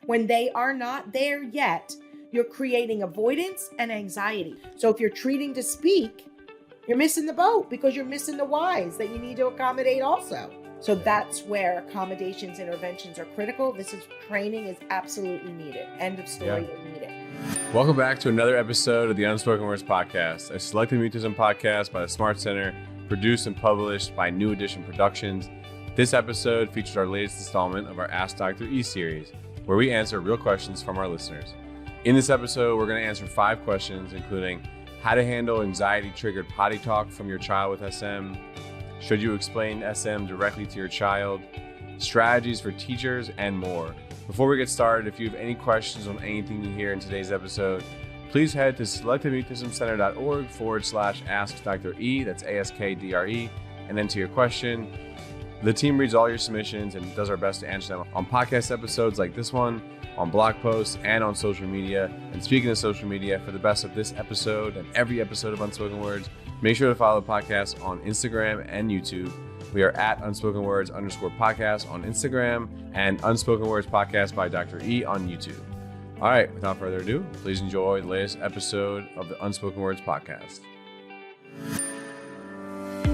When they are not there yet, you're creating avoidance and anxiety. So if you're treating to speak, you're missing the boat because you're missing the whys that you need to accommodate also. So that's where accommodations, interventions are critical. Training is absolutely needed. End of story, they need it. Welcome back to another episode of the Unspoken Words podcast, a Selective Mutism podcast by the Smart Center, produced and published by New Edition Productions. This episode features our latest installment of our Ask Dr. E series, where we answer real questions from our listeners. In this episode, we're going to answer 5 questions, including how to handle anxiety-triggered potty talk from your child with SM, should you explain SM directly to your child, strategies for teachers, and more. Before we get started, if you have any questions on anything you hear in today's episode, please head to selectivemutismcenter.org/ask Dr. E, that's ASKDRE, and enter your question. The team reads all your submissions and does our best to answer them on podcast episodes like this one, on blog posts, and on social media. And speaking of social media, for the best of this episode and every episode of Unspoken Words, make sure to follow the podcast on Instagram and YouTube. We are at Unspoken Words _podcast on Instagram and Unspoken Words Podcast by Dr. E on YouTube. All right, without further ado, please enjoy the latest episode of the Unspoken Words podcast.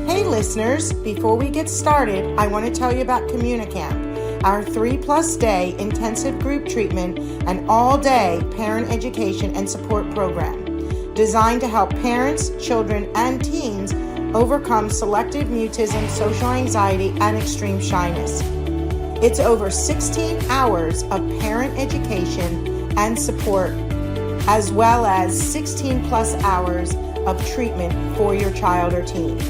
Hey listeners, before we get started, I want to tell you about Communicamp, our 3+ day intensive group treatment and all-day parent education and support program designed to help parents, children, and teens overcome selective mutism, social anxiety, and extreme shyness. It's over 16 hours of parent education and support, as well as 16+ hours of treatment for your child or teen.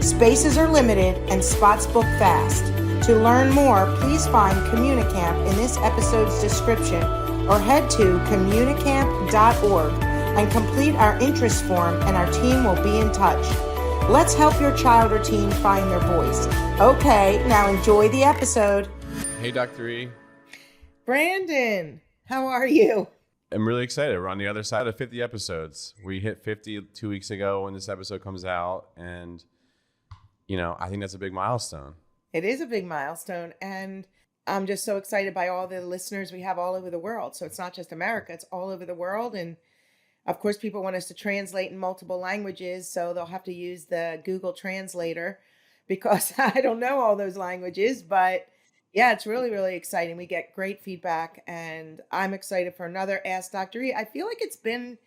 Spaces are limited and spots book fast. To learn more, please find Communicamp in this episode's description or head to communicamp.org and complete our interest form, and our team will be in touch. Let's help your child or teen find their voice. Okay, now enjoy the episode. Hey, Dr. E. Brandon, how are you? I'm really excited. We're on the other side of 50 episodes. We hit 50 2 weeks ago when this episode comes out, and I think that's a big milestone. It is a big milestone, and I'm just so excited by all the listeners we have all over the world. So it's not just America, it's all over the world. And of course, people want us to translate in multiple languages, so they'll have to use the Google Translator because I don't know all those languages. But yeah, it's really, really exciting. We get great feedback, and I'm excited for another Ask Dr. E. I feel like it's been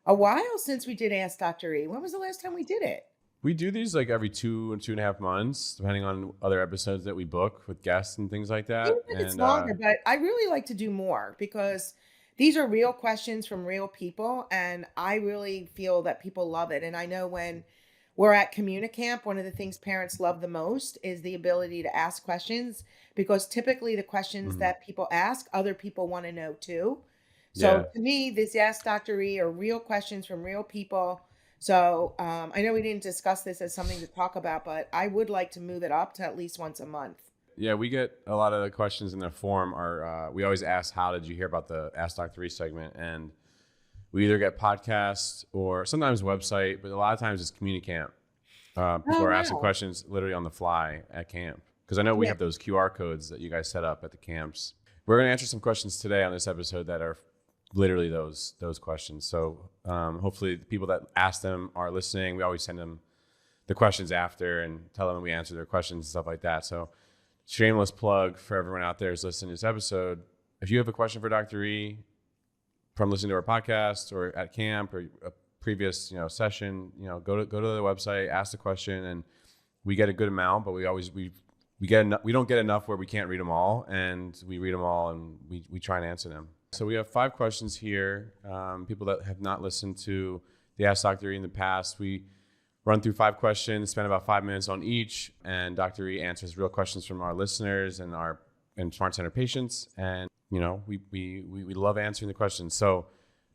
a while since we did Ask Dr. E. When was the last time we did it? We do these like every 2 and 2.5 months, depending on other episodes that we book with guests and things like that. It's longer, but I really like to do more because these are real questions from real people, and I really feel that people love it. And I know when we're at Communicamp, one of the things parents love the most is the ability to ask questions, because typically the questions that people ask, other people want to know too. So to me, this Ask Dr. E are real questions from real people. So I know we didn't discuss this as something to talk about, but I would like to move it up to at least once a month. Yeah, we get a lot of the questions in the form are, we always ask, how did you hear about the Ask Dr. E segment? And we either get podcasts or sometimes website, but a lot of times it's Communicamp. People are asking questions literally on the fly at camp. Because I know we have those QR codes that you guys set up at the camps. We're going to answer some questions today on this episode that are literally those questions. So hopefully the people that ask them are listening. We always send them the questions after and tell them we answer their questions and stuff like that. So shameless plug for everyone out there who's listening to this episode. If you have a question for Dr. E from listening to our podcast or at camp or a previous session, go to the website, ask the question, and we get a good amount, but we don't get enough where we can't read them all, and we read them all and we try and answer them. So we have 5 questions here. People that have not listened to the Ask Dr. E in the past, we run through 5 questions, spend about 5 minutes on each, and Dr. E answers real questions from our listeners and Smart Center patients. And we love answering the questions. So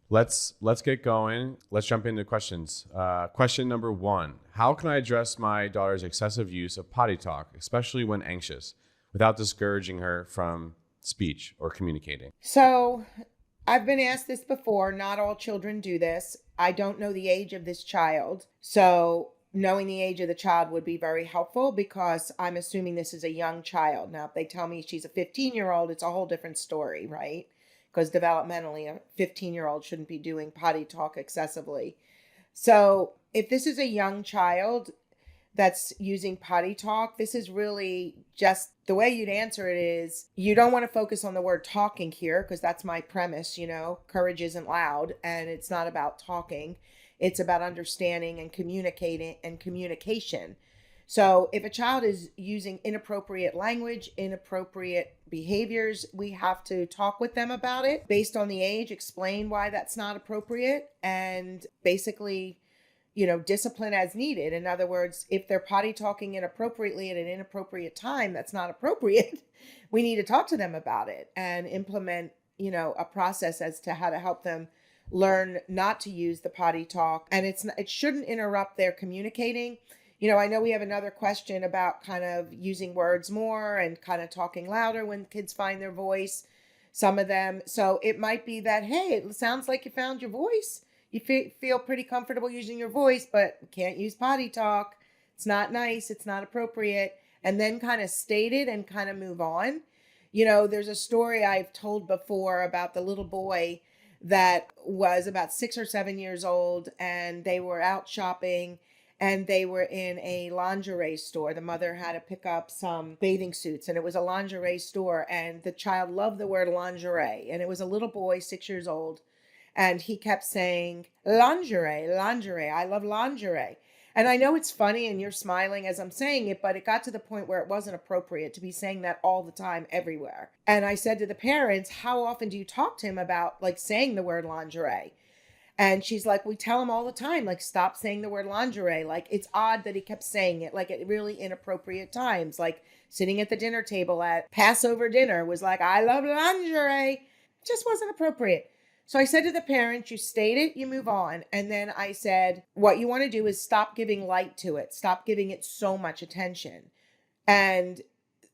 let's get going. Let's jump into questions. Question number 1: how can I address my daughter's excessive use of potty talk, especially when anxious, without discouraging her from speech or communicating? So I've been asked this before. Not all children do this. I don't know the age of this child. So knowing the age of the child would be very helpful, because I'm assuming this is a young child. Now, if they tell me she's a 15-year-old, it's a whole different story, right? because developmentally a 15-year-old shouldn't be doing potty talk excessively. So if this is a young child that's using potty talk, this is really just the way you'd answer it is you don't want to focus on the word talking here, because that's my premise. Courage isn't loud, and it's not about talking. It's about understanding and communicating and communication. So if a child is using inappropriate language, inappropriate behaviors, we have to talk with them about it based on the age, explain why that's not appropriate, and basically discipline as needed. In other words, if they're potty talking inappropriately at an inappropriate time, that's not appropriate. We need to talk to them about it and implement, a process as to how to help them learn not to use the potty talk. And it shouldn't interrupt their communicating. I know we have another question about kind of using words more and kind of talking louder when kids find their voice, some of them. So it might be that, hey, it sounds like you found your voice. You feel pretty comfortable using your voice, but can't use potty talk. It's not nice. It's not appropriate. And then kind of state it and kind of move on. There's a story I've told before about the little boy that was about 6 or 7 years old, and they were out shopping, and they were in a lingerie store. The mother had to pick up some bathing suits, and it was a lingerie store, and the child loved the word lingerie. And it was a little boy, 6 years old, and he kept saying, lingerie, lingerie, I love lingerie. And I know it's funny and you're smiling as I'm saying it, but it got to the point where it wasn't appropriate to be saying that all the time everywhere. And I said to the parents, how often do you talk to him about saying the word lingerie? And she's like, we tell him all the time, stop saying the word lingerie. It's odd that he kept saying it, at really inappropriate times, sitting at the dinner table at Passover dinner was I love lingerie. It just wasn't appropriate. So I said to the parents, you state it, you move on. And then I said, what you want to do is stop giving light to it. Stop giving it so much attention. And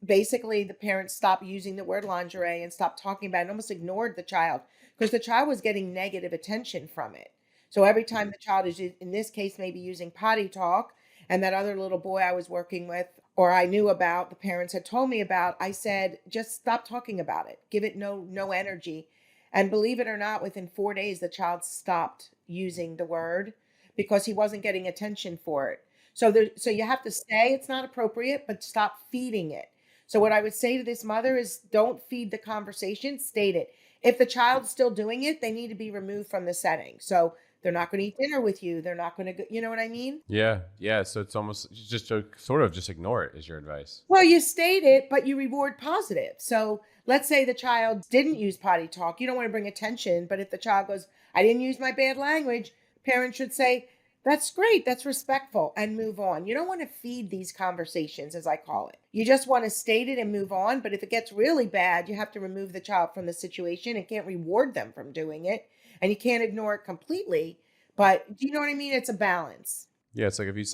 basically the parents stopped using the word lingerie and stopped talking about it and almost ignored the child, because the child was getting negative attention from it. So every time the child is, in this case, maybe using potty talk, and that other little boy I was working with, or I knew about, the parents had told me about, I said, just stop talking about it. Give it no energy. And believe it or not, within 4 days, the child stopped using the word because he wasn't getting attention for it. So you have to say it's not appropriate, but stop feeding it. So what I would say to this mother is don't feed the conversation, state it. If the child's still doing it, they need to be removed from the setting. So they're not going to eat dinner with you. They're not going to go, you know what I mean? Yeah. So it's almost just to sort of just ignore it is your advice. Well, you state it, but you reward positive. So let's say the child didn't use potty talk. You don't want to bring attention, but if the child goes, I didn't use my bad language, parents should say, that's great, that's respectful, and move on. You don't want to feed these conversations, as I call it. You just want to state it and move on. But if it gets really bad, you have to remove the child from the situation and can't reward them from doing it. And you can't ignore it completely. But do you know what I mean? It's a balance. Yeah, it's like if you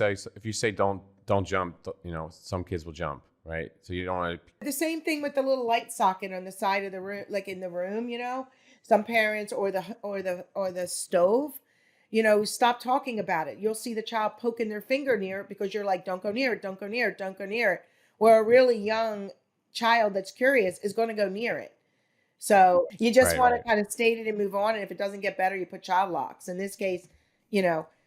say don't jump, some kids will jump, right? So you don't want to. The same thing with the little light socket on the side of the room, in the room. Some parents or the stove. Stop talking about it. You'll see the child poking their finger near it because you're like, don't go near it, don't go near it, don't go near it. Where a really young child that's curious is going to go near it. So you just want to kind of state it and move on. And if it doesn't get better, you put child locks. In this case,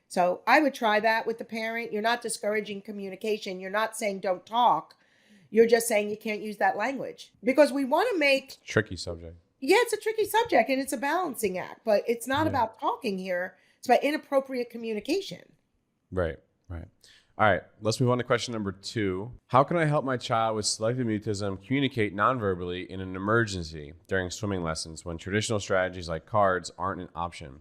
so I would try that with the parent. You're not discouraging communication. You're not saying don't talk. You're just saying you can't use that language because we want to make tricky subject. Yeah, it's a tricky subject and it's a balancing act, but it's not about talking here. It's about inappropriate communication. Right. All right, let's move on to question number 2. How can I help my child with selective mutism communicate non-verbally in an emergency during swimming lessons when traditional strategies like cards aren't an option?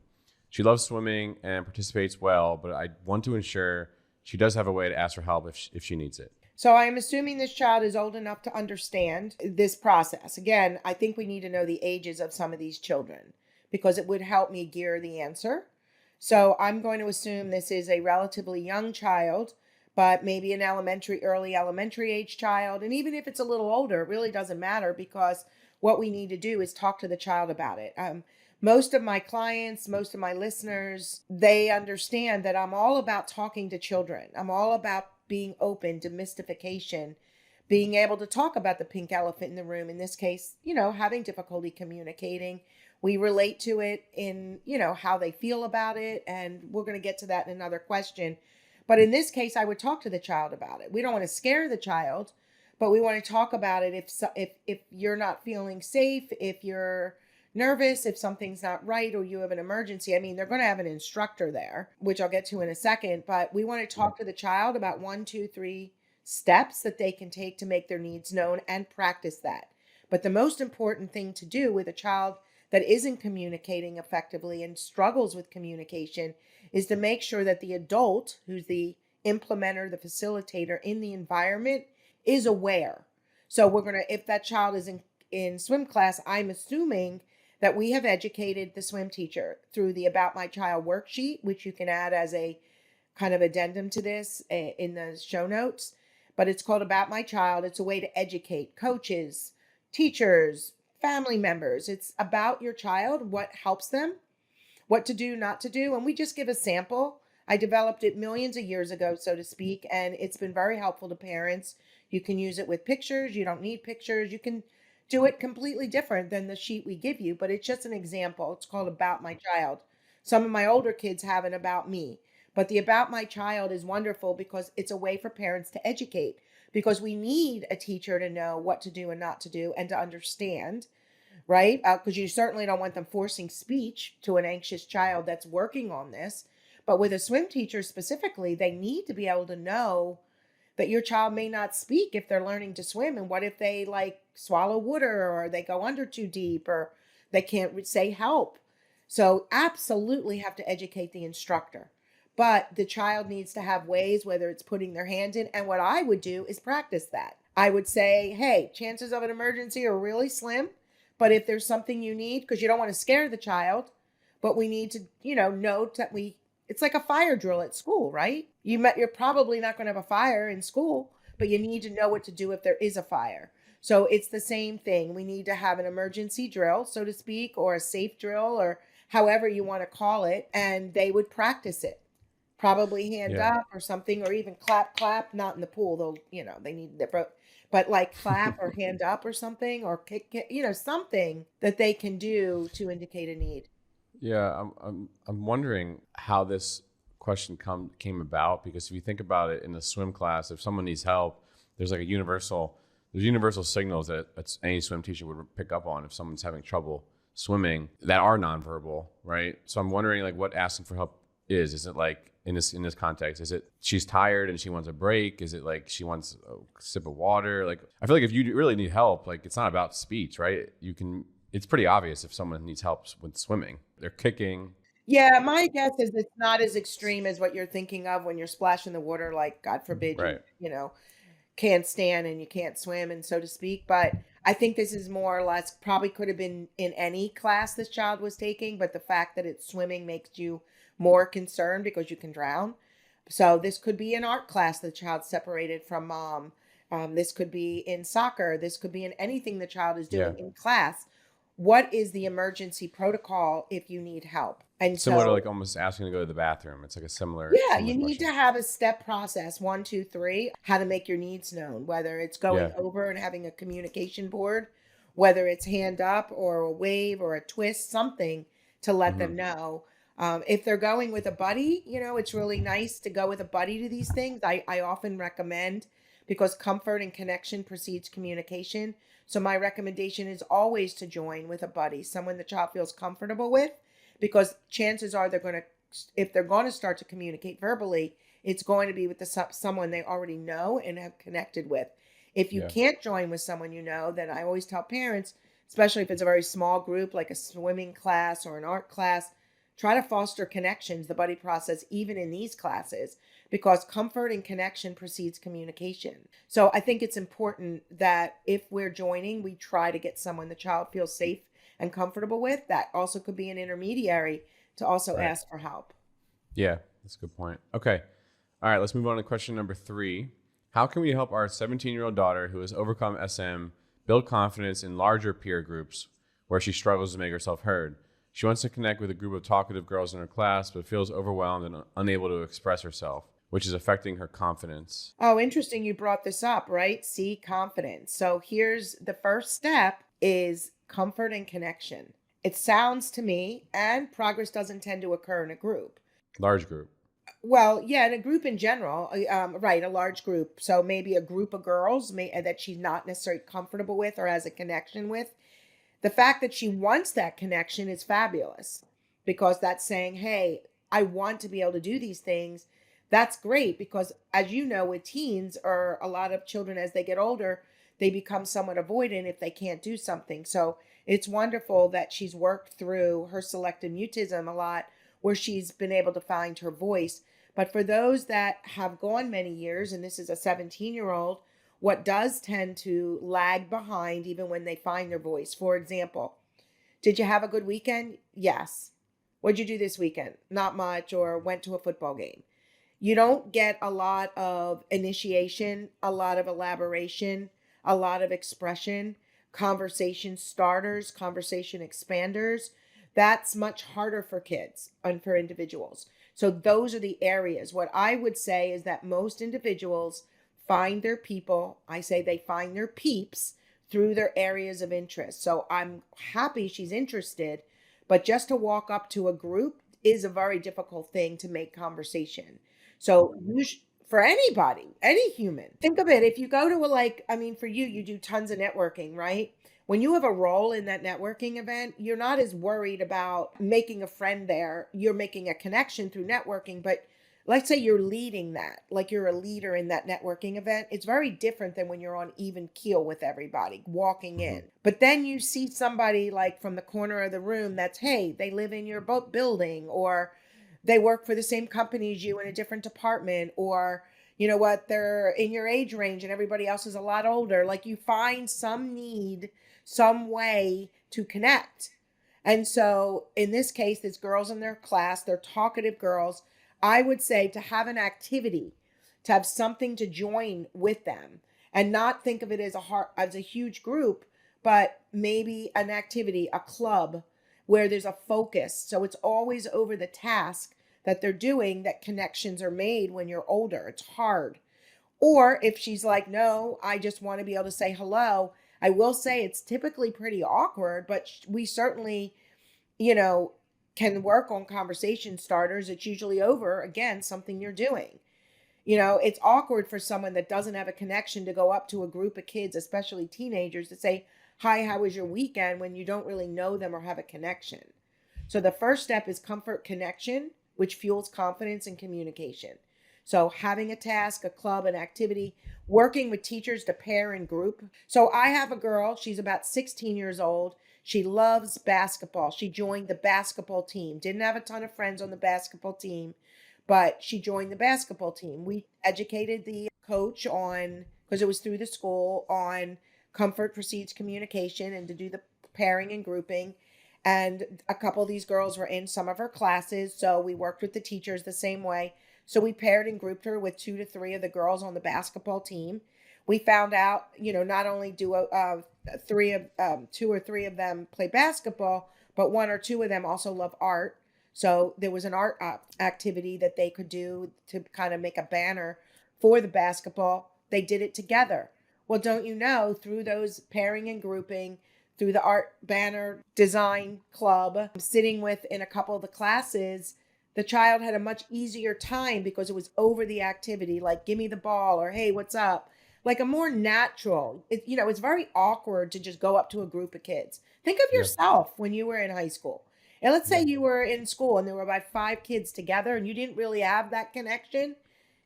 She loves swimming and participates well, but I want to ensure she does have a way to ask for help if she needs it. So I am assuming this child is old enough to understand this process. Again, I think we need to know the ages of some of these children because it would help me gear the answer. So I'm going to assume this is a relatively young child, but maybe an early elementary age child. And even if it's a little older, it really doesn't matter because what we need to do is talk to the child about it. Most of my clients, most of my listeners, they understand that I'm all about talking to children. I'm all about being open, demystification, being able to talk about the pink elephant in the room. In this case, having difficulty communicating, We relate to it in, how they feel about it. And we're going to get to that in another question. But in this case, I would talk to the child about it. We don't want to scare the child, but we want to talk about it if you're not feeling safe, if you're nervous, if something's not right, or you have an emergency. I mean, they're going to have an instructor there, which I'll get to in a second, but we want to talk to the child about 1, 2, 3 steps that they can take to make their needs known and practice that. But the most important thing to do with a child that isn't communicating effectively and struggles with communication is to make sure that the adult, who's the implementer, the facilitator in the environment, is aware. So if that child is in swim class, I'm assuming that we have educated the swim teacher through the About My Child worksheet, which you can add as a kind of addendum to this in the show notes. But it's called About My Child. It's a way to educate coaches, teachers, family members. It's about your child, what helps them, what to do, not to do. And we just give a sample. I developed it millions of years ago, so to speak, and it's been very helpful to parents. You can use it with pictures. You don't need pictures. You can do it completely different than the sheet we give you, but it's just an example. It's called About My Child. Some of my older kids have an About Me, but the About My Child is wonderful because it's a way for parents to educate, because we need a teacher to know what to do and not to do and to understand, right? Because you certainly don't want them forcing speech to an anxious child that's working on this. But with a swim teacher specifically, they need to be able to know that your child may not speak if they're learning to swim. And what if they swallow water, or they go under too deep, or they can't say help? So absolutely have to educate the instructor. But the child needs to have ways, whether it's putting their hand in. And what I would do is practice that. I would say, hey, chances of an emergency are really slim. But if there's something you need, because you don't want to scare the child, but we need to, note that it's like a fire drill at school, right? You're probably not going to have a fire in school, but you need to know what to do if there is a fire. So it's the same thing. We need to have an emergency drill, so to speak, or a safe drill, or however you want to call it. And they would practice it. Probably hand up or something, or even clap, not in the pool. They'll, they need their, but clap or hand up or something, or kick, something that they can do to indicate a need. Yeah, I'm wondering how this question came about, because if you think about it, in the swim class, if someone needs help, there's universal signals that any swim teacher would pick up on if someone's having trouble swimming that are nonverbal, right? So I'm wondering what asking for help is. Is it in this context? Is it she's tired and she wants a break? Is it she wants a sip of water? I feel if you really need help, it's not about speech, right? It's pretty obvious if someone needs help with swimming. They're kicking. Yeah, my guess is it's not as extreme as what you're thinking of when you're splashing the water, God forbid, right. you can't stand and you can't swim, and so to speak. But I think this is more or less probably could have been in any class this child was taking, but the fact that it's swimming makes you more concerned because you can drown. So this could be an art class the child's separated from mom. This could be in soccer. This could be in anything the child is doing in class. What is the emergency protocol if you need help? And similar to almost asking to go to the bathroom. It's a similar. Yeah, similar you need question. to have a step process, 1, 2, 3, how to make your needs known, whether it's going over and having a communication board, whether it's hand up or a wave or a twist, something to let them know. If they're going with a buddy, it's really nice to go with a buddy to these things. I often recommend, because comfort and connection precedes communication. So my recommendation is always to join with a buddy, someone the child feels comfortable with, because chances are if they're going to start to communicate verbally, it's going to be with someone they already know and have connected with. If you can't join with someone then I always tell parents, especially if it's a very small group, like a swimming class or an art class, try to foster connections, the buddy process, even in these classes, because comfort and connection precedes communication. So I think it's important that if we're joining, we try to get someone the child feels safe and comfortable with. That also could be an intermediary to also ask for help. Yeah, that's a good point. Okay. All right, let's move on to question number 3. How can we help our 17-year-old daughter who has overcome SM build confidence in larger peer groups where she struggles to make herself heard? She wants to connect with a group of talkative girls in her class, but feels overwhelmed and unable to express herself, which is affecting her confidence. Oh, interesting. You brought this up, right? See, confidence. So here's the first step is comfort and connection. It sounds to me, and progress doesn't tend to occur in a group. Large group. Well, yeah, in a group in general, right, a large group. So maybe a group of girls that she's not necessarily comfortable with or has a connection with. The fact that she wants that connection is fabulous because that's saying, hey, I want to be able to do these things. That's great because, as you know, with teens or a lot of children as they get older, they become somewhat avoidant if they can't do something. So it's wonderful that she's worked through her selective mutism a lot where she's been able to find her voice. But for those that have gone many years, and this is a 17-year-old, what does tend to lag behind even when they find their voice. For example, did you have a good weekend? Yes. What'd you do this weekend? Not much, or went to a football game. You don't get a lot of initiation, a lot of elaboration, a lot of expression, conversation starters, conversation expanders. That's much harder for kids and for individuals. So those are the areas. What I would say is that most individuals find their people. I say they find their peeps through their areas of interest. So I'm happy she's interested, but just to walk up to a group is a very difficult thing to make conversation. So for anybody, any human, think of it. If you go to for you do tons of networking, right? When you have a role in that networking event, you're not as worried about making a friend there. You're making a connection through networking, but let's say you're leading that, like you're a leader in that networking event. It's very different than when you're on even keel with everybody walking in. But then you see somebody like from the corner of the room that's, hey, they live in your building, or they work for the same company as you in a different department, or you know what, they're in your age range and everybody else is a lot older. Like you find some need, some way to connect. And so in this case, there's girls in their class, they're talkative girls. I would say to have an activity, to have something to join with them and not think of it as a huge group, but maybe an activity, a club where there's a focus. So it's always over the task that they're doing that connections are made when you're older. It's hard. Or if she's like, no, I just want to be able to say hello. I will say it's typically pretty awkward, but we certainly, can work on conversation starters. It's usually over, again, something you're doing. It's awkward for someone that doesn't have a connection to go up to a group of kids, especially teenagers, to say, hi, how was your weekend, when you don't really know them or have a connection. So the first step is comfort connection, which fuels confidence and communication. So having a task, a club, an activity, working with teachers to pair and group. So I have a girl, she's about 16 years old. She loves basketball. She joined the basketball team. Didn't have a ton of friends on the basketball team, but she joined the basketball team. We educated the coach on, because it was through the school, on comfort precedes communication and to do the pairing and grouping. And a couple of these girls were in some of her classes, so we worked with the teachers the same way. So we paired and grouped her with 2 to 3 of the girls on the basketball team. We found out, not only do 2 or 3 of them play basketball, but 1 or 2 of them also love art. So there was an art activity that they could do to kind of make a banner for the basketball. They did it together. Well, don't you know, through those pairing and grouping, through the art banner design club, sitting with in a couple of the classes, the child had a much easier time because it was over the activity, like give me the ball, or hey, what's up? Like a more natural, it's very awkward to just go up to a group of kids. Think of yourself when you were in high school. And let's say you were in school and there were about 5 kids together and you didn't really have that connection.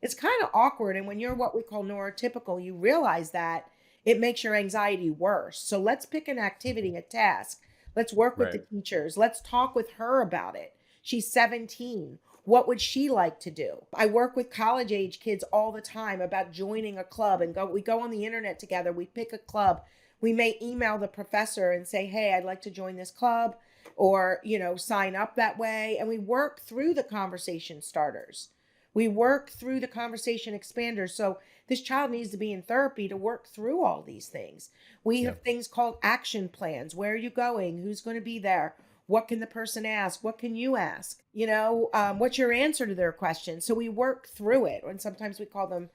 It's kind of awkward. And when you're what we call neurotypical, you realize that it makes your anxiety worse. So let's pick an activity, a task. Let's work with the teachers. Let's talk with her about it. She's 17. What would she like to do? I work with college age kids all the time about joining a club and we go on the internet together. We pick a club. We may email the professor and say, hey, I'd like to join this club, or, sign up that way. And we work through the conversation starters. We work through the conversation expanders. So this child needs to be in therapy to work through all these things. We have things called action plans. Where are you going? Who's going to be there? What can the person ask? What can you ask? What's your answer to their question? So we work through it. And sometimes we call them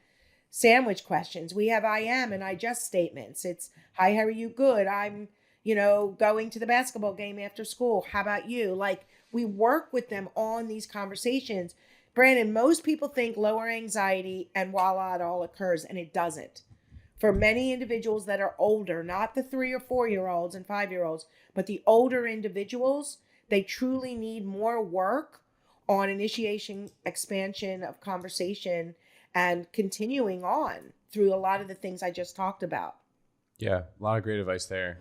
sandwich questions. We have I am and I just statements. It's, hi, how are you? Good. I'm, going to the basketball game after school. How about you? Like, we work with them on these conversations. Brandon, most people think lower anxiety and voila, it all occurs, and it doesn't. For many individuals that are older, not the 3 or 4-year-olds and 5-year-olds, but the older individuals, they truly need more work on initiation, expansion of conversation, and continuing on through a lot of the things I just talked about. Yeah, a lot of great advice there.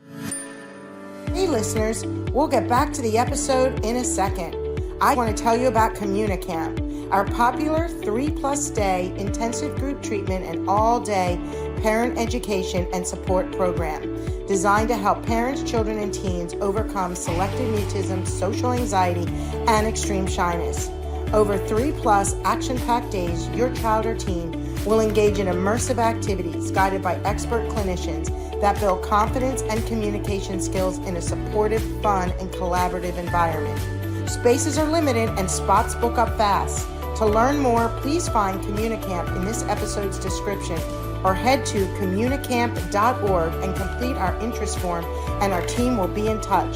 Hey listeners, we'll get back to the episode in a second. I want to tell you about Communicamp, our popular 3+ day intensive group treatment and all-day parent education and support program designed to help parents, children, and teens overcome selective mutism, social anxiety, and extreme shyness. Over 3+ action-packed days, your child or teen will engage in immersive activities guided by expert clinicians that build confidence and communication skills in a supportive, fun, and collaborative environment. Spaces are limited and spots book up fast. To learn more, please find Communicamp in this episode's description or head to communicamp.org and complete our interest form, and our team will be in touch.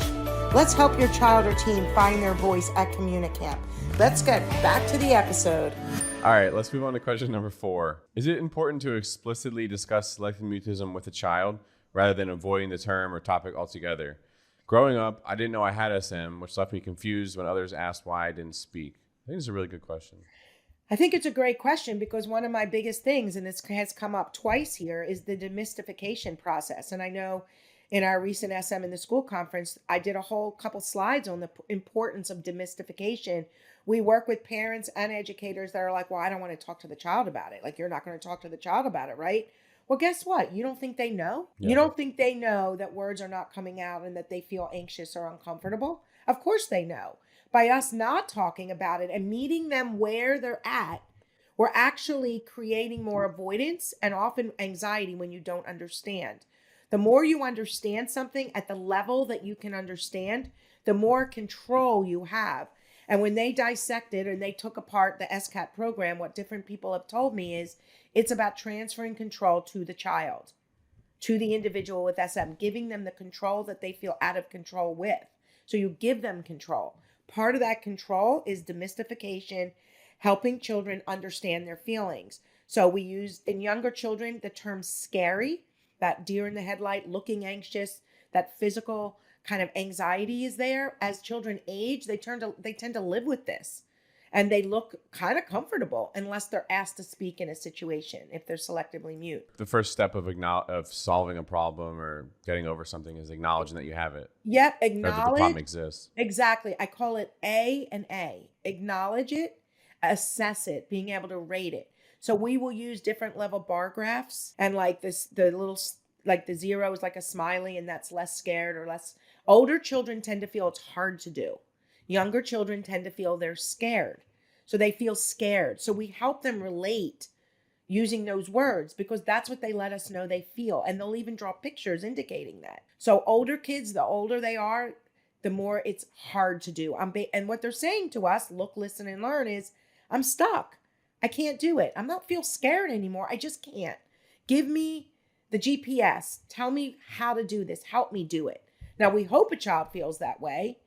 Let's help your child or teen find their voice at Communicamp. Let's get back to the episode. All right, let's move on to question number 4. Is it important to explicitly discuss selective mutism with a child rather than avoiding the term or topic altogether? Growing up, I didn't know I had SM, which left me confused when others asked why I didn't speak. I think it's a really good question. I think it's a great question because one of my biggest things, and this has come up twice here, is the demystification process. And I know in our recent SM in the School conference, I did a whole couple slides on the importance of demystification. We work with parents and educators that are like, well, I don't want to talk to the child about it. Like, you're not going to talk to the child about it, right? Well, guess what? You don't think they know? Yeah. You don't think they know that words are not coming out and that they feel anxious or uncomfortable? Of course they know. By us not talking about it and meeting them where they're at, we're actually creating more avoidance and often anxiety when you don't understand. The more you understand something at the level that you can understand, the more control you have. And when they dissected and they took apart the SCAT program, what different people have told me is it's about transferring control to the child, to the individual with SM, giving them the control that they feel out of control with. So you give them control. Part of that control is demystification, helping children understand their feelings. So we use in younger children the term scary, that deer in the headlight, looking anxious, that physical kind of anxiety is there. As children age, they tend to live with this, and they look kind of comfortable unless they're asked to speak in a situation if they're selectively mute. The first step of solving a problem or getting over something is acknowledging that you have it. Yep, acknowledge that the problem exists. Exactly. I call it A and A. Acknowledge it, assess it, being able to rate it. So we will use different level bar graphs, and like this, the little, like the 0 is like a smiley, and that's less scared or less. Older children tend to feel it's hard to do. Younger children tend to feel they're scared. So they feel scared. So we help them relate using those words because that's what they let us know they feel. And they'll even draw pictures indicating that. So older kids, the older they are, the more it's hard to do. And what they're saying to us, look, listen, and learn, is I'm stuck. I can't do it. I don't feel scared anymore. I just can't. Give me the GPS. Tell me how to do this. Help me do it. Now, we hope a child feels that way.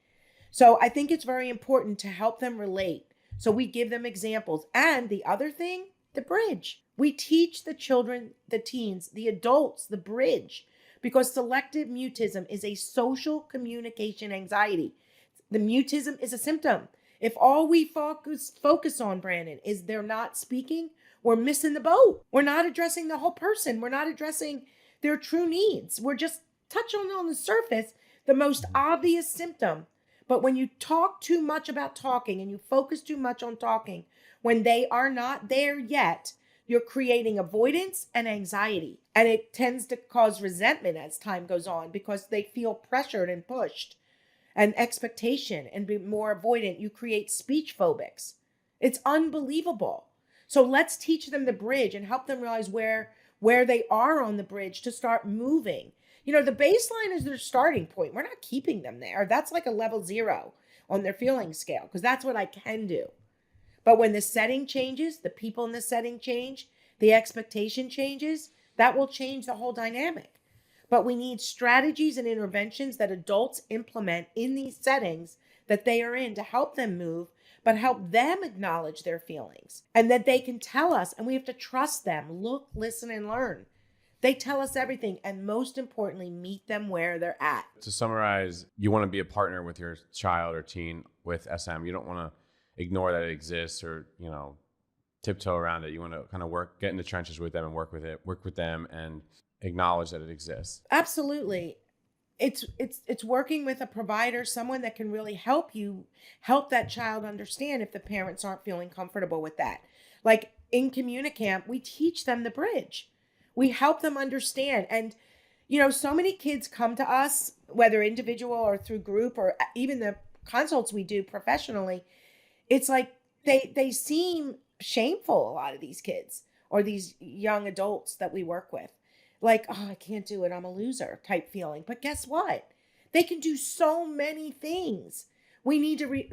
So I think it's very important to help them relate. So we give them examples. And the other thing, the bridge. We teach the children, the teens, the adults, the bridge, because selective mutism is a social communication anxiety. The mutism is a symptom. If all we focus on, Brandon, is they're not speaking, we're missing the boat. We're not addressing the whole person. We're not addressing their true needs. We're just touching on the surface, the most obvious symptom. But when you talk too much about talking and you focus too much on talking, when they are not there yet, you're creating avoidance and anxiety. And it tends to cause resentment as time goes on because they feel pressured and pushed, and expectation, and be more avoidant. You create speech phobics. It's unbelievable. So let's teach them the bridge and help them realize where they are on the bridge to start moving. You know, the baseline is their starting point. We're not keeping them there. That's like a level 0 on their feeling scale, because that's what I can do. But when the setting changes, the people in the setting change, the expectation changes, that will change the whole dynamic. But we need strategies and interventions that adults implement in these settings that they are in to help them move, but help them acknowledge their feelings and that they can tell us, and we have to trust them. Look, listen, and learn. They tell us everything, and most importantly, meet them where they're at. To summarize, you want to be a partner with your child or teen with SM. You don't want to ignore that it exists or, tiptoe around it. You want to kind of get in the trenches with them and work with them and acknowledge that it exists. Absolutely. It's working with a provider, someone that can really help that child understand if the parents aren't feeling comfortable with that. Like in Communicamp, we teach them the bridge. We help them understand. And, so many kids come to us, whether individual or through group or even the consults we do professionally. It's like they seem shameful, a lot of these kids or these young adults that we work with. Like, oh, I can't do it, I'm a loser type feeling. But guess what? They can do so many things. We need to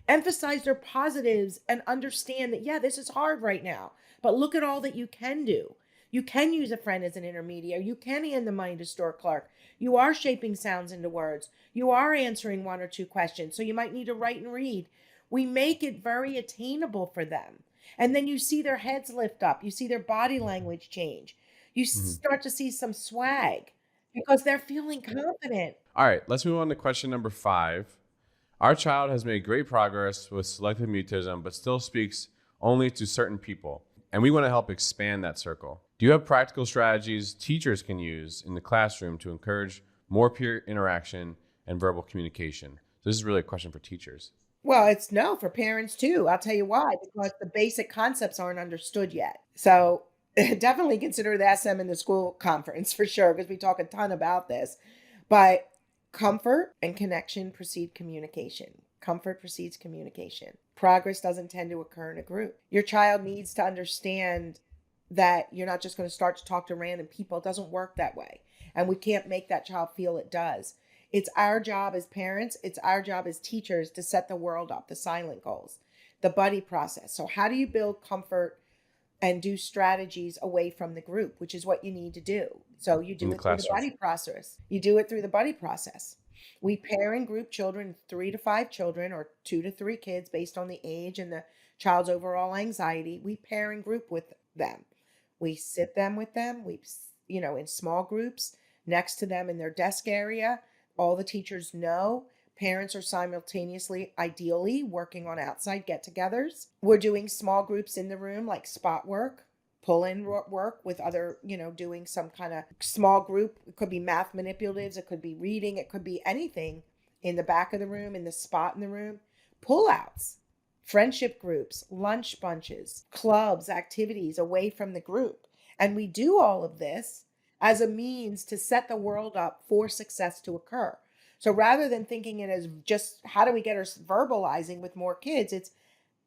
emphasize their positives and understand that, yeah, this is hard right now, but look at all that you can do. You can use a friend as an intermediary. You can hand the money to store clerk. You are shaping sounds into words. You are answering one or two questions. So you might need to write and read. We make it very attainable for them. And then you see their heads lift up. You see their body language change. You start to see some swag because they're feeling confident. All right, let's move on to question number 5. Our child has made great progress with selective mutism, but still speaks only to certain people. And we want to help expand that circle. Do you have practical strategies teachers can use in the classroom to encourage more peer interaction and verbal communication? So this is really a question for teachers. Well, it's no for parents too. I'll tell you why, because the basic concepts aren't understood yet. So definitely consider the SM in the school conference for sure, because we talk a ton about this. But comfort and connection precede communication. Comfort precedes communication. Progress doesn't tend to occur in a group. Your child needs to understand that you're not just going to start to talk to random people. It doesn't work that way. And we can't make that child feel it does. It's our job as parents, it's our job as teachers to set the world up, the silent goals, the buddy process. So how do you build comfort and do strategies away from the group, which is what you need to do. So you do it through the buddy process. You do it through the buddy process. We pair and group children, 3 to 5 children or 2 to 3 kids based on the age and the child's overall anxiety. We pair and group with them. We sit them with them. We, in small groups next to them in their desk area. All the teachers know. Parents are simultaneously, ideally, working on outside get-togethers. We're doing small groups in the room, like spot work, pull-in work with other, doing some kind of small group. It could be math manipulatives. It could be reading. It could be anything in the back of the room, in the spot in the room. Pull-outs, friendship groups, lunch bunches, clubs, activities away from the group. And we do all of this as a means to set the world up for success to occur. So rather than thinking it as just how do we get us verbalizing with more kids, it's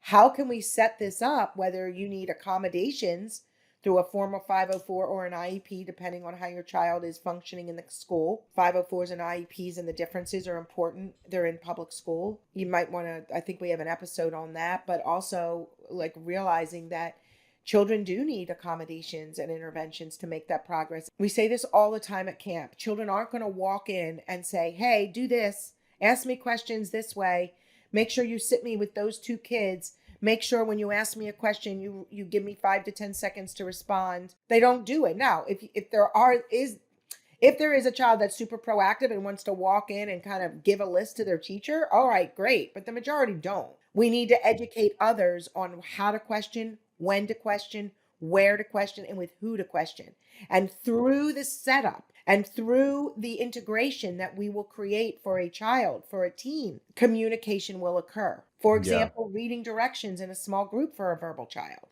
how can we set this up, whether you need accommodations through a formal 504 or an IEP, depending on how your child is functioning in the school. 504s and IEPs and the differences are important. They're in public school. You might want to, I think we have an episode on that, but also like realizing that children do need accommodations and interventions to make that progress. We say this all the time at camp. Children aren't going to walk in and say, hey, do this. Ask me questions this way. Make sure you sit me with those 2 kids. Make sure when you ask me a question, you give me 5 to 10 seconds to respond. They don't do it. Now, if there is a child that's super proactive and wants to walk in and kind of give a list to their teacher, all right, great. But the majority don't. We need to educate others on how to question, when to question, where to question, and with who to question. And through the setup and through the integration that we will create for a child, for a teen, communication will occur. For example, reading directions in a small group for a verbal child.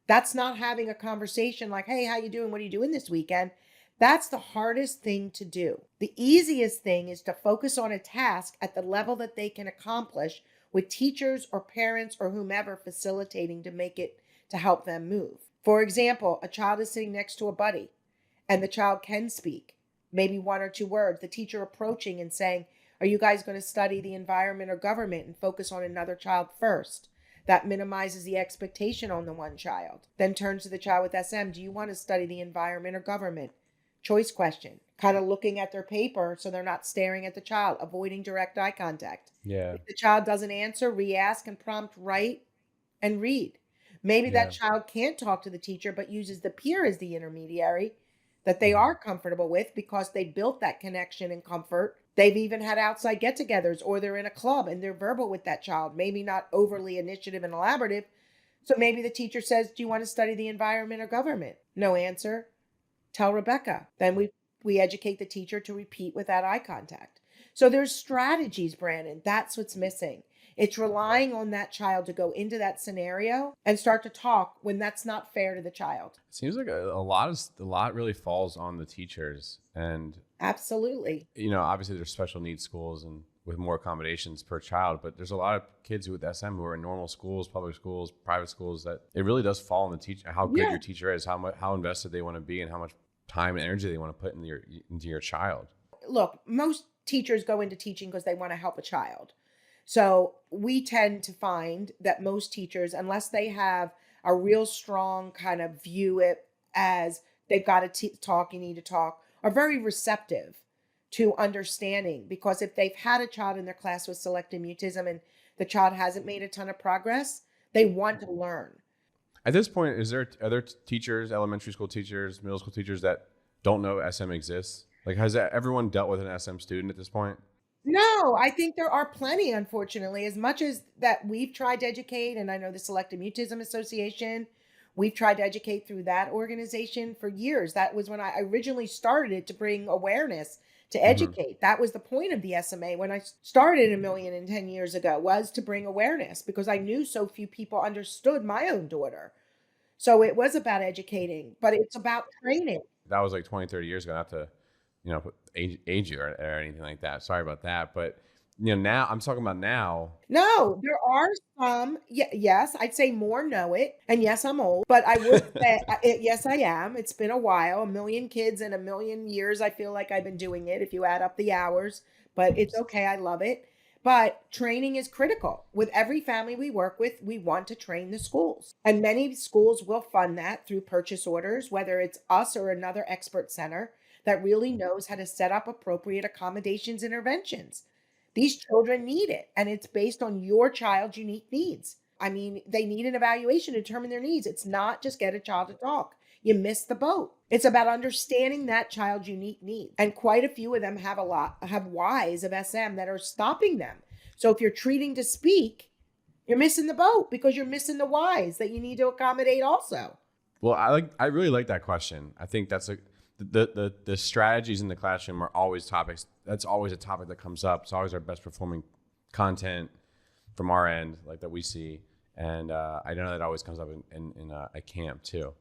That's not having a conversation like, hey, how you doing? What are you doing this weekend? That's the hardest thing to do. The easiest thing is to focus on a task at the level that they can accomplish with teachers or parents or whomever facilitating to help them move. For example, a child is sitting next to a buddy and the child can speak, maybe 1 or 2 words. The teacher approaching and saying, are you guys going to study the environment or government and focus on another child first? That minimizes the expectation on the one child. Then turns to the child with SM. Do you want to study the environment or government? Choice question. kind of looking at their paper so they're not staring at the child, avoiding direct eye contact. Yeah. If the child doesn't answer, re-ask and prompt write and read. Maybe that Yeah. child can't talk to the teacher, but uses the peer as the intermediary that they Mhm. are comfortable with because they built that connection and comfort. They've even had outside get-togethers, or they're in a club and they're verbal with that child, maybe not overly initiative and elaborative. So maybe the teacher says, "Do you want to study the environment or government?" No answer. Tell Rebecca. Then we educate the teacher to repeat with that eye contact. So there's strategies, Brandon. That's what's missing. It's relying on that child to go into that scenario and start to talk when that's not fair to the child. It seems like a lot really falls on the teachers, and Absolutely. obviously there's special needs schools and with more accommodations per child, but there's a lot of kids with SM who are in normal schools, public schools, private schools, that it really does fall on the teacher, how good Yeah. your teacher is, how invested they want to be, and how much time and energy they want to put into your child. Look, most teachers go into teaching because they want to help a child. So we tend to find that most teachers, unless they have a real strong kind of view it as they've got to talk, you need to talk, are very receptive to understanding. Because if they've had a child in their class with selective mutism and the child hasn't made a ton of progress, they want to learn. At this point, is there other teachers, elementary school teachers, middle school teachers that don't know SM exists? Like, has everyone dealt with an SM student at this point? No, I think there are plenty, unfortunately, as much as that we've tried to educate, and I know the Selective Mutism Association, we've tried to educate through that organization for years. That was when I originally started it, to bring awareness, to Hmm. educate. That was the point of the SMA when I started 1,010 years ago, was to bring awareness because I knew so few people understood my own daughter. So it was about educating, but it's about training. That was like 20, 30 years ago. Not to, age you or anything like that. Sorry about that. But, now I'm talking about now. No, there are some. Yes, I'd say more know it. And yes, I'm old, but I would say, yes, I am. It's been a while, 1,000,000 kids in 1,000,000 years. I feel like I've been doing it if you add up the hours, but it's okay. I love it. But training is critical. With every family we work with, we want to train the schools. And many schools will fund that through purchase orders, whether it's us or another expert center that really knows how to set up appropriate accommodations interventions. These children need it, and it's based on your child's unique needs. I mean, they need an evaluation to determine their needs. It's not just get a child to talk. You missed the boat. It's about understanding that child's unique needs. And quite a few of them have whys of SM that are stopping them. So if you're treating to speak, you're missing the boat because you're missing the whys that you need to accommodate also. Well, I really like that question. I think that's the strategies in the classroom are always topics. That's always a topic that comes up. It's always our best performing content from our end, like that we see. And I know that always comes up in a camp too.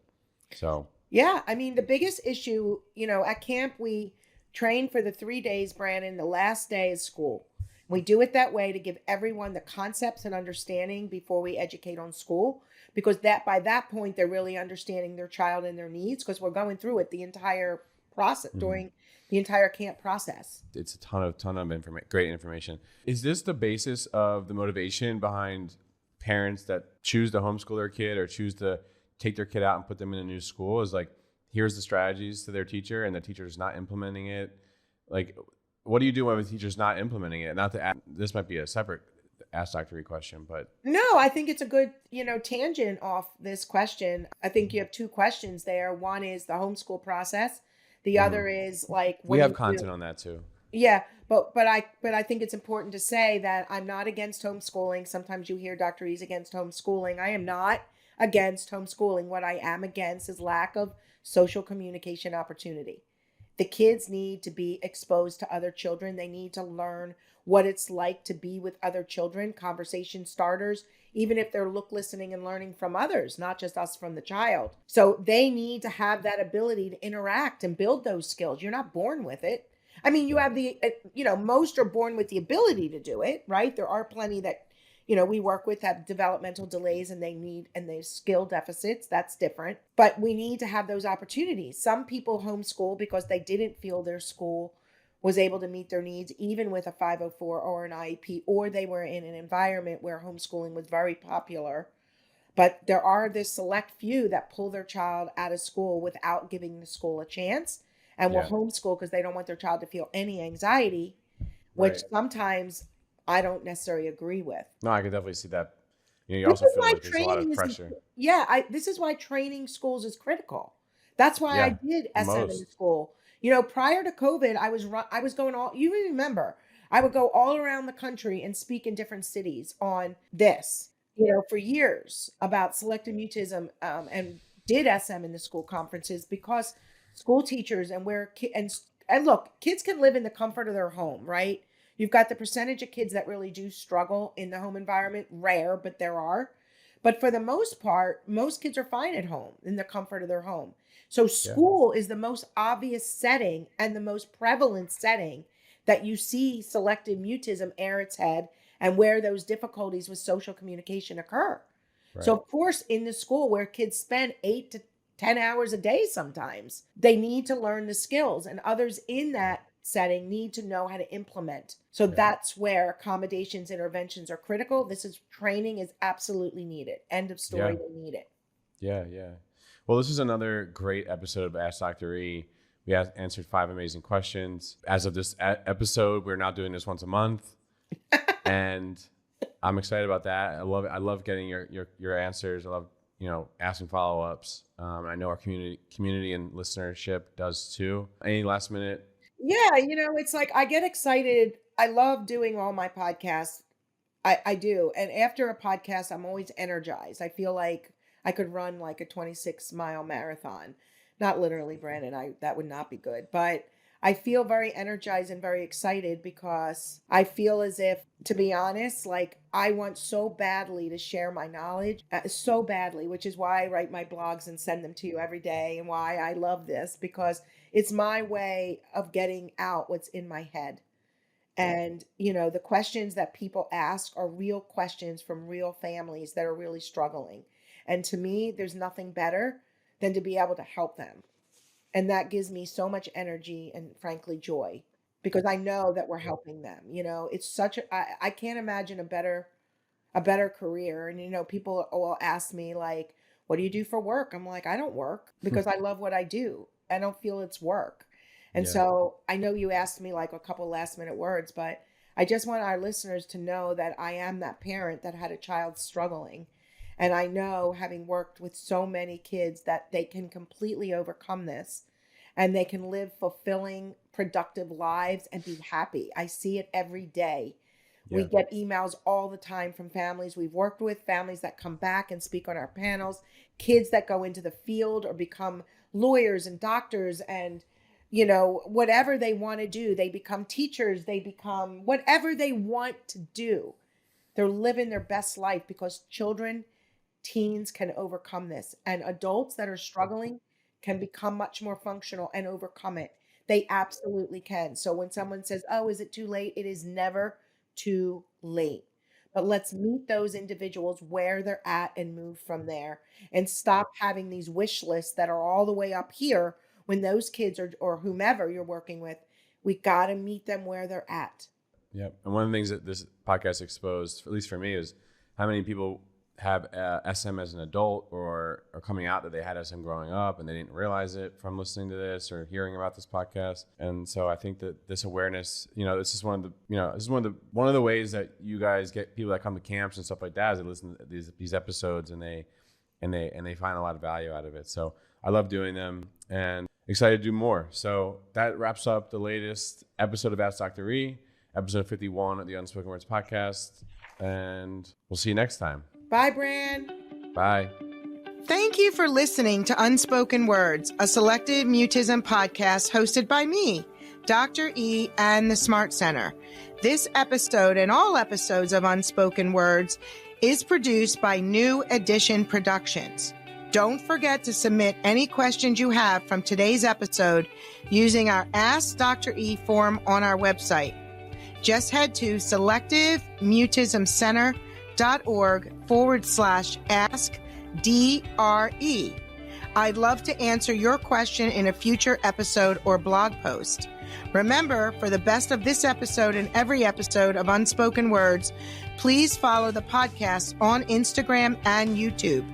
So Yeah, I mean, the biggest issue, at camp, we train for the 3 days, Brandon. The last day is school. We do it that way to give everyone the concepts and understanding before we educate on school, because that by that point, they're really understanding their child and their needs because we're going through it the entire process mhm. during the entire camp process. It's a ton of great information. Is this the basis of the motivation behind parents that choose to homeschool their kid or choose to take their kid out and put them in a new school? Is like, here's the strategies to their teacher and the teacher's not implementing it. Like, what do you do when the teacher's not implementing it? Not to add, this might be a separate Ask Dr. E question, but No, I think it's a good, tangent off this question. I think you have two questions there. One is the homeschool process. The mhm. other is like We when have you do. content on that too. Yeah, but I think it's important to say that I'm not against homeschooling. Sometimes you hear Dr. E's against homeschooling. I am not against homeschooling. What I am against is lack of social communication opportunity. The kids need to be exposed to other children. They need to learn what it's like to be with other children, conversation starters, even if they're listening and learning from others, not just us from the child. So they need to have that ability to interact and build those skills. You're not born with it. I mean, you Yeah. have most are born with the ability to do it, right? There are plenty that, we work with have developmental delays and they skill deficits. That's different. But we need to have those opportunities. Some people homeschool because they didn't feel their school was able to meet their needs, even with a 504 or an IEP, or they were in an environment where homeschooling was very popular. But there are this select few that pull their child out of school without giving the school a chance. and will Yeah. homeschool because they don't want their child to feel any anxiety, which Right. sometimes I don't necessarily agree with. No, I could definitely see that. You This also is feel why like there's a lot of training is, pressure. this is why training schools is critical. That's why I Yeah. did The SM in the most. school. Prior to COVID, I was going all, you remember, I would go all around the country and speak in different cities on this, for years about selective mutism, and did SM in the school conferences because school teachers and and look, kids can live in the comfort of their home, right? You've got the percentage of kids that really do struggle in the home environment, rare, but there are. But for the most part, most kids are fine at home in the comfort of their home. So Yeah. school is the most obvious setting and the most prevalent setting that you see selective mutism air its head and where those difficulties with social communication occur. So Right. of course, in the school where kids spend 8 to 10 hours a day, sometimes they need to learn the skills, and others in that setting need to know how to implement. So Yeah. that's where accommodations, interventions are critical. Training is absolutely needed. End of story. Yeah. They need it. Yeah. Yeah. Well, this is another great episode of Ask Dr. E. We answered 5 amazing questions. As of this episode, we're now doing this once a month, and I'm excited about that. I love it. I love getting your answers. I love asking follow-ups. I know our community and listenership does too. Any last minute? Yeah, it's like I get excited. I love doing all my podcasts. I do. And after a podcast, I'm always energized. I feel like I could run like a 26-mile marathon. Not literally, Brandon. That would not be good. But I feel very energized and very excited because I feel as if, to be honest, like I want so badly to share my knowledge, so badly, which is why I write my blogs and send them to you every day, and why I love this, because it's my way of getting out what's in my head. And, the questions that people ask are real questions from real families that are really struggling. And to me, there's nothing better than to be able to help them. And that gives me so much energy and, frankly, joy, because I know that we're helping them. It's I can't imagine a better career. And, people will ask me, like, what do you do for work? I'm like, I don't work because I love what I do. I don't feel it's work. And Yeah. so I know you asked me like a couple last minute words, but I just want our listeners to know that I am that parent that had a child struggling. And I know, having worked with so many kids, that they can completely overcome this and they can live fulfilling, productive lives and be happy. I see it every day. We Yeah. get emails all the time from families we've worked with, families that come back and speak on our panels, kids that go into the field or become lawyers and doctors and whatever they want to do. They become teachers, they become whatever they want to do. They're living their best life because teens can overcome this, and adults that are struggling can become much more functional and overcome it. They absolutely can. So when someone says, "Oh, is it too late?" It is never too late. But let's meet those individuals where they're at and move from there, and stop having these wish lists that are all the way up here when those kids or whomever you're working with. We got to meet them where they're at. Yep. And one of the things that this podcast exposed, at least for me, is how many people have SM as an adult or are coming out that they had SM growing up and they didn't realize it from listening to this or hearing about this podcast. And so I think that this awareness, this is one of the ways that you guys get people that come to camps and stuff like that, is they listen to these episodes and they find a lot of value out of it. So I love doing them and excited to do more. So that wraps up the latest episode of Ask Dr. E, episode 51 of the Unspoken Words podcast. And we'll see you next time. Bye, Bran. Bye. Thank you for listening to Unspoken Words, a Selective Mutism podcast hosted by me, Dr. E, and the Smart Center. This episode and all episodes of Unspoken Words is produced by New Edition Productions. Don't forget to submit any questions you have from today's episode using our Ask Dr. E form on our website. Just head to selectivemutismcenter.org/ask-DRE. I'd love to answer your question in a future episode or blog post. Remember, for the best of this episode and every episode of Unspoken Words, please follow the podcast on Instagram and YouTube.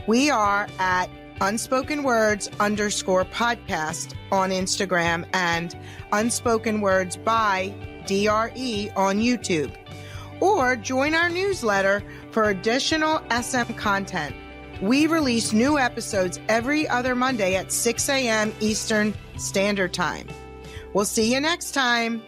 We are at Unspoken Words _podcast on Instagram and Unspoken Words by DRE on YouTube. Or join our newsletter for additional SM content. We release new episodes every other Monday at 6 a.m. Eastern Standard Time. We'll see you next time.